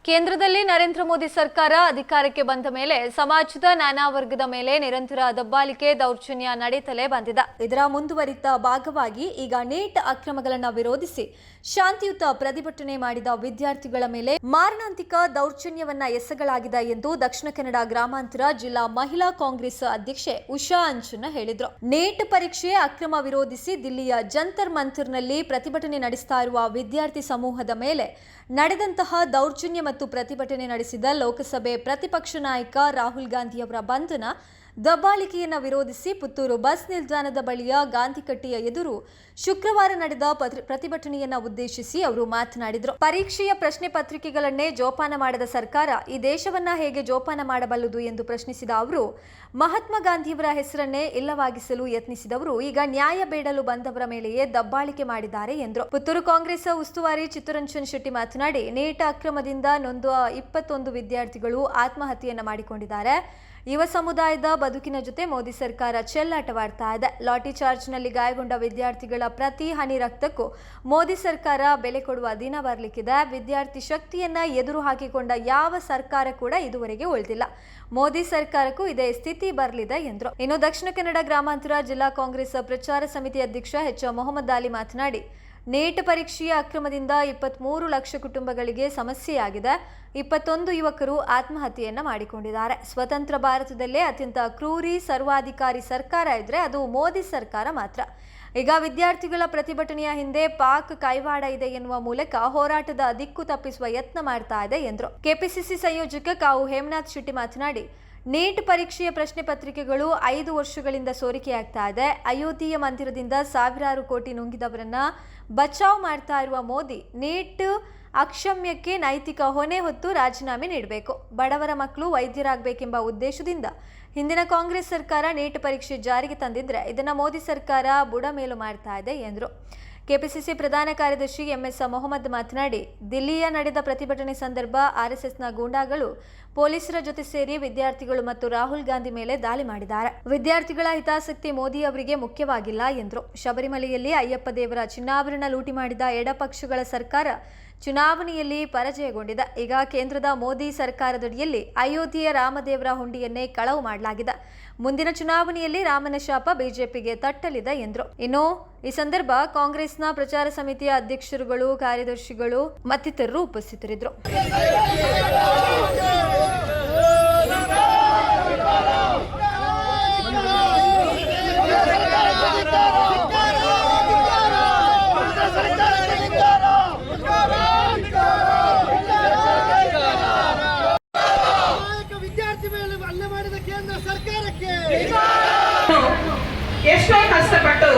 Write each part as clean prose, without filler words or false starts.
ಕೇಂದ್ರದಲ್ಲಿ ನರೇಂದ್ರ ಮೋದಿ ಸರ್ಕಾರ ಅಧಿಕಾರಕ್ಕೆ ಬಂದ ಮೇಲೆ ಸಮಾಜದ ನಾನಾ ವರ್ಗದ ಮೇಲೆ ನಿರಂತರ ದಬ್ಬಾಳಿಕೆ ದೌರ್ಜನ್ಯ ನಡೆಯುತ್ತಲೇ ಬಂದಿದೆ. ಇದರ ಮುಂದುವರಿದ ಭಾಗವಾಗಿ ಈಗ ನೀಟ್ ಅಕ್ರಮಗಳನ್ನು ವಿರೋಧಿಸಿ ಶಾಂತಿಯುತ ಪ್ರತಿಭಟನೆ ಮಾಡಿದ ವಿದ್ಯಾರ್ಥಿಗಳ ಮೇಲೆ ಮಾರಣಾಂತಿಕ ದೌರ್ಜನ್ಯವನ್ನ ಎಸಗಲಾಗಿದೆ ಎಂದು ದಕ್ಷಿಣ ಕನ್ನಡ ಗ್ರಾಮಾಂತರ ಜಿಲ್ಲಾ ಮಹಿಳಾ ಕಾಂಗ್ರೆಸ್ ಅಧ್ಯಕ್ಷೆ ಉಷಾ ಅಂಚನ ಹೇಳಿದರು. ನೀಟ್ ಪರೀಕ್ಷೆ ಅಕ್ರಮ ವಿರೋಧಿಸಿ ದಿಲ್ಲಿಯ ಜಂತರ್ ಮಂತರ್ನಲ್ಲಿ ಪ್ರತಿಭಟನೆ ನಡೆಸ್ತಾ ಇರುವ ವಿದ್ಯಾರ್ಥಿ ಸಮೂಹದ ಮೇಲೆ ನಡೆದಂತಹ ದೌರ್ಜನ್ಯ ಮತ್ತು ಪ್ರತಿಭಟನೆ ನಡೆಸಿದ ಲೋಕಸಭೆ ಪ್ರತಿಪಕ್ಷ ನಾಯಕ ರಾಹುಲ್ ಗಾಂಧಿಯವರ ಬಂಧನ ದಬ್ಬಾಳಿಕೆಯನ್ನು ವಿರೋಧಿಸಿ ಪುತ್ತೂರು ಬಸ್ ನಿಲ್ದಾಣದ ಬಳಿಯ ಗಾಂಧಿಕಟ್ಟೆಯ ಎದುರು ಶುಕ್ರವಾರ ನಡೆದ ಪ್ರತಿಭಟನೆಯನ್ನು ಉದ್ದೇಶಿಸಿ ಅವರು ಮಾತನಾಡಿದರು. ಪರೀಕ್ಷೆಯ ಪ್ರಶ್ನೆ ಪತ್ರಿಕೆಗಳನ್ನೇ ಜೋಪಾನ ಮಾಡದ ಸರ್ಕಾರ ಈ ದೇಶವನ್ನ ಹೇಗೆ ಜೋಪಾನ ಮಾಡಬಲ್ಲದು ಎಂದು ಪ್ರಶ್ನಿಸಿದ ಅವರು, ಮಹಾತ್ಮ ಗಾಂಧಿಯವರ ಹೆಸರನ್ನೇ ಇಲ್ಲವಾಗಿಸಲು ಯತ್ನಿಸಿದವರು ಈಗ ನ್ಯಾಯ ಬೇಡಲು ಬಂದವರ ಮೇಲೆಯೇ ದಬ್ಬಾಳಿಕೆ ಮಾಡಿದ್ದಾರೆ ಎಂದರು. ಪುತ್ತೂರು ಕಾಂಗ್ರೆಸ್ ಉಸ್ತುವಾರಿ ಚಿತ್ತರಂಜನ್ ಶೆಟ್ಟಿ ಮಾತನಾಡಿ, ನೀಟ್ ಅಕ್ರಮದಿಂದ ನೊಂದ 21 ವಿದ್ಯಾರ್ಥಿಗಳು ಆತ್ಮಹತ್ಯೆಯನ್ನು ಮಾಡಿಕೊಂಡಿದ್ದಾರೆ. ಯುವ ಸಮುದಾಯದ ಬದುಕಿನ ಜೊತೆ ಮೋದಿ ಸರ್ಕಾರ ಚೆಲ್ಲಾಟವಾಡ್ತಾ ಇದೆ. ಲಾಠಿ ಚಾರ್ಜ್ನಲ್ಲಿ ಗಾಯಗೊಂಡ ವಿದ್ಯಾರ್ಥಿಗಳ ಪ್ರತಿ ಹನಿ ರಕ್ತಕ್ಕೂ ಮೋದಿ ಸರ್ಕಾರ ಬೆಲೆ ಕೊಡುವ ದಿನ ಬರಲಿಕ್ಕಿದೆ. ವಿದ್ಯಾರ್ಥಿ ಶಕ್ತಿಯನ್ನ ಎದುರು ಹಾಕಿಕೊಂಡ ಯಾವ ಸರ್ಕಾರ ಕೂಡ ಇದುವರೆಗೆ ಉಳಿದಿಲ್ಲ. ಮೋದಿ ಸರ್ಕಾರಕ್ಕೂ ಇದೇ ಸ್ಥಿತಿ ಬರಲಿದೆ ಎಂದರು. ಇನ್ನು ದಕ್ಷಿಣ ಕನ್ನಡ ಗ್ರಾಮಾಂತರ ಜಿಲ್ಲಾ ಕಾಂಗ್ರೆಸ್ ಪ್ರಚಾರ ಸಮಿತಿ ಅಧ್ಯಕ್ಷ ಎಚ್ ಮೊಹಮ್ಮದ್ ಅಲಿ ಮಾತನಾಡಿ, ನೀಟ್ ಪರೀಕ್ಷೆಯ ಅಕ್ರಮದಿಂದ 23 ಲಕ್ಷ ಕುಟುಂಬಗಳಿಗೆ ಸಮಸ್ಯೆಯಾಗಿದೆ. 21 ಯುವಕರು ಆತ್ಮಹತ್ಯೆಯನ್ನ ಮಾಡಿಕೊಂಡಿದ್ದಾರೆ. ಸ್ವತಂತ್ರ ಭಾರತದಲ್ಲೇ ಅತ್ಯಂತ ಕ್ರೂರಿ ಸರ್ವಾಧಿಕಾರಿ ಸರ್ಕಾರ ಇದ್ರೆ ಅದು ಮೋದಿ ಸರ್ಕಾರ ಮಾತ್ರ. ಈಗ ವಿದ್ಯಾರ್ಥಿಗಳ ಪ್ರತಿಭಟನೆಯ ಹಿಂದೆ ಪಾಕ್ ಕೈವಾಡ ಇದೆ ಎನ್ನುವ ಮೂಲಕ ಹೋರಾಟದ ದಿಕ್ಕು ತಪ್ಪಿಸುವ ಯತ್ನ ಮಾಡ್ತಾ ಇದೆ ಎಂದರು. ಕೆಪಿಸಿಸಿ ಸಂಯೋಜಕ ಕಾವು ಹೇಮನಾಥ್ ಶೆಟ್ಟಿ ಮಾತನಾಡಿ, ನೀಟ್ ಪರೀಕ್ಷೆಯ ಪ್ರಶ್ನೆ ಪತ್ರಿಕೆಗಳು 5 ವರ್ಷಗಳಿಂದ ಸೋರಿಕೆಯಾಗ್ತಾ ಇದೆ. ಅಯೋಧ್ಯೆಯ ಮಂದಿರದಿಂದ ಸಾವಿರಾರು ಕೋಟಿ ನುಂಗಿದವರನ್ನ ಬಚಾವ್ ಮಾಡ್ತಾ ಇರುವ ಮೋದಿ ನೀಟ್ ಅಕ್ಷಮ್ಯಕ್ಕೆ ನೈತಿಕ ಹೊಣೆ ಹೊತ್ತು ರಾಜೀನಾಮೆ ನೀಡಬೇಕು. ಬಡವರ ಮಕ್ಕಳು ವೈದ್ಯರಾಗಬೇಕೆಂಬ ಉದ್ದೇಶದಿಂದ ಹಿಂದಿನ ಕಾಂಗ್ರೆಸ್ ಸರ್ಕಾರ ನೀಟ್ ಪರೀಕ್ಷೆ ಜಾರಿಗೆ ತಂದಿದ್ರೆ ಇದನ್ನ ಮೋದಿ ಸರ್ಕಾರ ಬುಡಮೇಲು ಮಾಡ್ತಾ ಇದೆ ಎಂದರು. ಕೆಪಿಸಿಸಿ ಪ್ರಧಾನ ಕಾರ್ಯದರ್ಶಿ ಎಂಎಸ್ ಮೊಹಮ್ಮದ್ ಮಾತನಾಡಿ, ದಿಲ್ಲಿಯ ನಡೆದ ಪ್ರತಿಭಟನೆ ಸಂದರ್ಭ ಆರ್ಎಸ್ಎಸ್ನ ಗೂಂಡಾಗಳು ಪೊಲೀಸರ ಜೊತೆ ಸೇರಿ ವಿದ್ಯಾರ್ಥಿಗಳು ಮತ್ತು ರಾಹುಲ್ ಗಾಂಧಿ ಮೇಲೆ ದಾಳಿ ಮಾಡಿದ್ದಾರೆ. ವಿದ್ಯಾರ್ಥಿಗಳ ಹಿತಾಸಕ್ತಿ ಮೋದಿ ಅವರಿಗೆ ಮುಖ್ಯವಾಗಿಲ್ಲ ಎಂದರು. ಶಬರಿಮಲೆಯಲ್ಲಿ ಅಯ್ಯಪ್ಪ ದೇವರ ಚಿನ್ನಾಭರಣ ಲೂಟಿ ಮಾಡಿದ ಎಡಪಕ್ಷಗಳ ಸರ್ಕಾರ ಚುನಾವಣೆಯಲ್ಲಿ ಪರಾಜಯಗೊಂಡಿದೆ. ಈಗ ಕೇಂದ್ರದ ಮೋದಿ ಸರ್ಕಾರದಡಿಯಲ್ಲಿ ಅಯೋಧ್ಯೆಯ ರಾಮದೇವರ ಹುಂಡಿಯನ್ನೇ ಕಳವು ಮಾಡಲಾಗಿದೆ. ಮುಂದಿನ ಚುನಾವಣೆಯಲ್ಲಿ ರಾಮನ ಶಾಪ ಬಿಜೆಪಿಗೆ ತಟ್ಟಲಿದೆ ಎಂದರು. ಇನ್ನು ಈ ಸಂದರ್ಭ ಕಾಂಗ್ರೆಸ್ನ ಪ್ರಚಾರ ಸಮಿತಿಯ ಅಧ್ಯಕ್ಷರುಗಳು, ಕಾರ್ಯದರ್ಶಿಗಳು ಮತ್ತಿತರರು ಉಪಸ್ಥಿತರಿದ್ದರು. ಎಷ್ಟೋ ಕಷ್ಟಪಟ್ಟು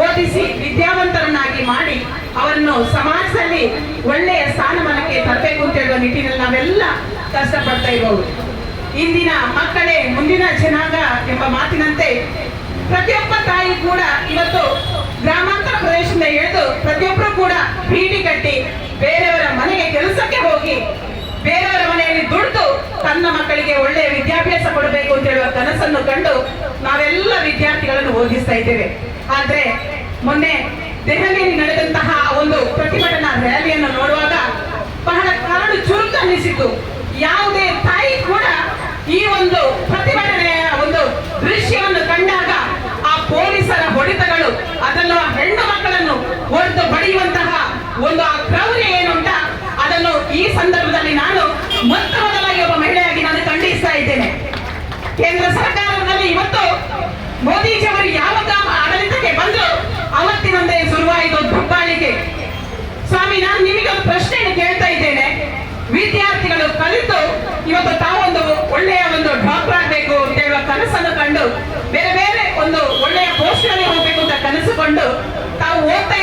ಓದಿಸಿ ವಿದ್ಯಾವಂತರನ್ನಾಗಿ ಮಾಡಿ ಅವರನ್ನು ಸಮಾಜದಲ್ಲಿ ಒಳ್ಳೆಯ ಸ್ಥಾನಮಾನಕ್ಕೆ ತರಬೇಕು ಅಂತ ಹೇಳುವ ನಿಟ್ಟಿನಲ್ಲಿ ನಾವೆಲ್ಲ ಕಷ್ಟಪಡ್ತಾ ಇರೋರು. ಇಂದಿನ ಮಕ್ಕಳೇ ಮುಂದಿನ ಜನಾಂಗ ಎಂಬ ಮಾತಿನಂತೆ ಪ್ರತಿಯೊಬ್ಬ ತಾಯಿ ಕೂಡ ಇವತ್ತು ಗ್ರಾಮಾಂತರ ಪ್ರದೇಶದಿಂದ ಎಳೆದು ಪ್ರತಿಯೊಬ್ಬರು ಕೂಡ ಬೀಡಿ ಕಟ್ಟಿ ಬೇರೆಯವರ ಮನೆಗೆ ಕೆಲಸಕ್ಕೆ ಹೋಗಿ ಬೇರೆಯವರ ಮನೆಯಲ್ಲಿ ದುಡಿದು ತನ್ನ ಮಕ್ಕಳಿಗೆ ಒಳ್ಳೆಯ ವಿದ್ಯಾಭ್ಯಾಸ ಕೊಡಬೇಕು ಅಂತ ಹೇಳುವ ಕನಸನ್ನು ಕಂಡು ನಾವೆಲ್ಲ ವಿದ್ಯಾರ್ಥಿಗಳನ್ನು ಓದಿಸ್ತಾ ಇದ್ದೇವೆ. ಆದ್ರೆ ಮೊನ್ನೆ ದೆಹಲಿಯಲ್ಲಿ ನಡೆದಂತಹ ಒಂದು ಪ್ರತಿಭಟನಾ ರ್ಯಾಲಿಯನ್ನು ನೋಡುವಾಗ ಬಹಳ ಕಾಡು ಚುರುಕು ಅನ್ನಿಸಿತು. ಯಾವುದೇ ತಾಯಿ ಕೂಡ ಈ ಒಂದು ಪ್ರತಿಭಟನೆಯ ಒಂದು ದೃಶ್ಯವನ್ನು ಕಂಡಾಗ ಆ ಪೊಲೀಸರ ಹೊಡೆತಗಳು, ಅದನ್ನು ಹೆಣ್ಣು ಮಕ್ಕಳನ್ನು ಹೊಡೆದು ಬಡಿಯುವಂತಹ ಒಂದು ಆ ಕ್ರೌರ್ಯ ಏನುಂಟ ಅದನ್ನು ಈ ಸಂದರ್ಭದಲ್ಲಿ ನಾನು ಮೊತ್ತ ಮೊದಲಾಗಿ ಒಬ್ಬ ಮಹಿಳೆಯಾಗಿ ನಾನು ಖಂಡಿಸ್ತಾ ಇದ್ದೇನೆ. ಕೇಂದ್ರ ಸರ್ಕಾರದಲ್ಲಿ ಇವತ್ತು ಮೋದಿಜಿಯವರು ಯಾವಾಗ ಆಡಳಿತಕ್ಕೆ ಬಂದ್ರು ಅವತ್ತಿನಂದೇ ಶುರುವಾಯಿತು ದಬ್ಬಾಳಿಕೆ. ಸ್ವಾಮಿ, ನಾನು ನಿಮಗೆ ಒಂದು ಪ್ರಶ್ನೆಯನ್ನು ಕೇಳ್ತಾ ಇದ್ದೇನೆ. ವಿದ್ಯಾರ್ಥಿಗಳು ಕಲಿತು ಇವತ್ತು ತಾವೊಂದು ಒಳ್ಳೆಯ ಒಂದು ಡಾಕ್ಟರ್ ಆಗಬೇಕು ಅಂತ ಹೇಳುವ ಕನಸನ್ನು ಕಂಡು ಬೇರೆ ಬೇರೆ ಒಂದು ಒಳ್ಳೆಯ ಪೋಸ್ಟ್ ನಲ್ಲಿ ಹೋಗ್ಬೇಕು ಅಂತ ಕನಸುಕೊಂಡು ತಾವು ಓದ್ತಾ